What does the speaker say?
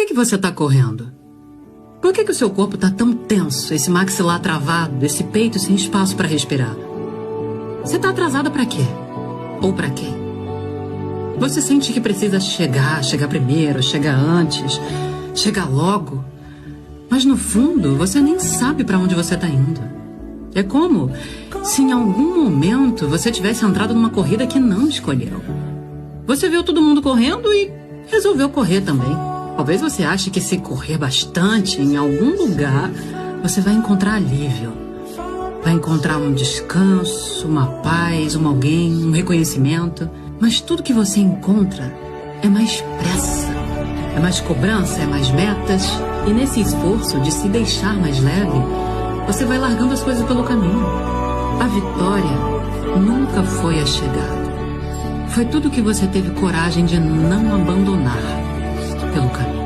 que você tá correndo? Por que o seu corpo tá tão tenso, esse maxilar travado, esse peito sem espaço para respirar? Você tá atrasada para quê? Ou para quem? Você sente que precisa chegar primeiro, chegar antes, chegar logo. Mas no fundo, você nem sabe para onde você tá indo. É como se em algum momento você tivesse entrado numa corrida que não escolheu. Você viu todo mundo correndo e resolveu correr também. Talvez você ache que se correr bastante em algum lugar, você vai encontrar alívio. Vai encontrar um descanso, uma paz, um alguém, um reconhecimento. Mas tudo que você encontra é mais pressa, é mais cobrança, é mais metas. E nesse esforço de se deixar mais leve, você vai largando as coisas pelo caminho. A vitória nunca foi a chegada. Foi tudo que você teve coragem de não abandonar pelo caminho.